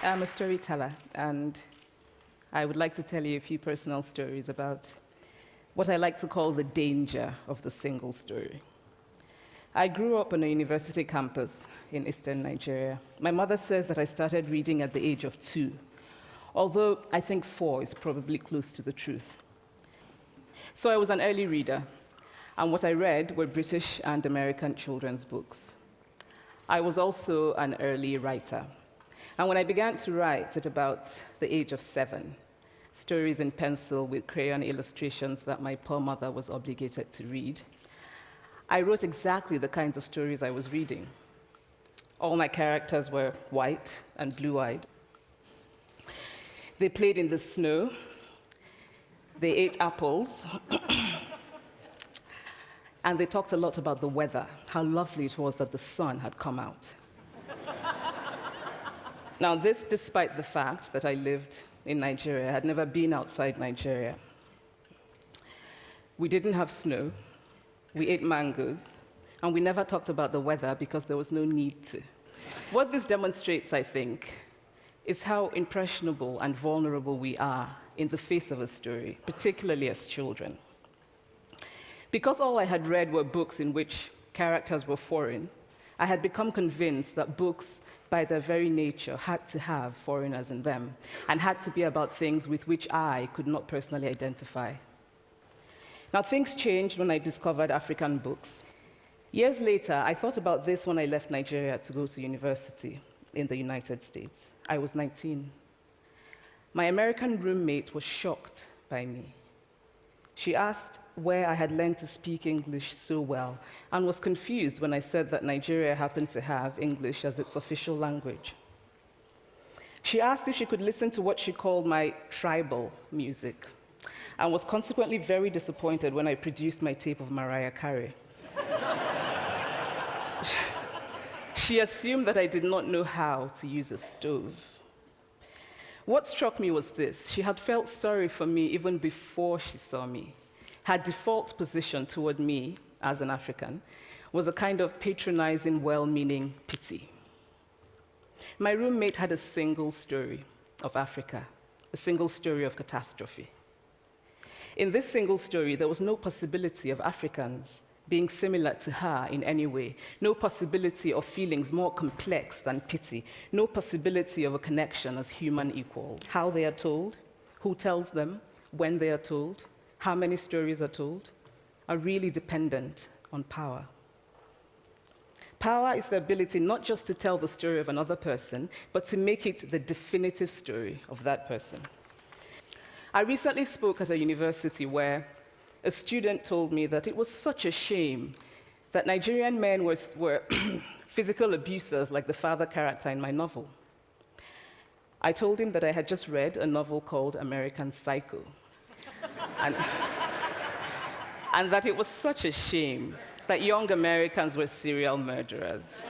I'm a storyteller, and I would like to tell you a few personal stories about what I like to call the danger of the single story. I grew up on a university campus in eastern Nigeria. My mother says that I started reading at the age of 2, although I think 4 is probably close to the truth. So I was an early reader, and what I read were British and American children's books. I was also an early writer. And when I began to write at about the age of 7, stories in pencil with crayon illustrations that my poor mother was obligated to read, I wrote exactly the kinds of stories I was reading. All my characters were white and blue-eyed. They played in the snow. They ate apples. And they talked a lot about the weather, how lovely it was that the sun had come out. Now, this despite the fact that I lived in Nigeria. I had never been outside Nigeria. We didn't have snow. We ate mangoes. And we never talked about the weather because there was no need to. What this demonstrates, I think, is how impressionable and vulnerable we are in the face of a story, particularly as children. Because all I had read were books in which characters were foreign, I had become convinced that books, by their very nature, had to have foreigners in them and had to be about things with which I could not personally identify. Now, things changed when I discovered African books. Years later, I thought about this when I left Nigeria to go to university in the United States. I was 19. My American roommate was shocked by me. She asked where I had learned to speak English so well and was confused when I said that Nigeria happened to have English as its official language. She asked if she could listen to what she called my tribal music and was consequently very disappointed when I produced my tape of Mariah Carey. She assumed that I did not know how to use a stove. What struck me was this: she had felt sorry for me even before she saw me. Her default position toward me, as an African, was a kind of patronizing, well-meaning pity. My roommate had a single story of Africa, a single story of catastrophe. In this single story, there was no possibility of Africans being similar to her in any way, no possibility of feelings more complex than pity, no possibility of a connection as human equals. How they are told, who tells them, when they are told, how many stories are told, are really dependent on power. Power is the ability not just to tell the story of another person, but to make it the definitive story of that person. I recently spoke at a university where a student told me that it was such a shame that Nigerian men were physical abusers like the father character in my novel. I told him that I had just read a novel called American Psycho, and that it was such a shame that young Americans were serial murderers.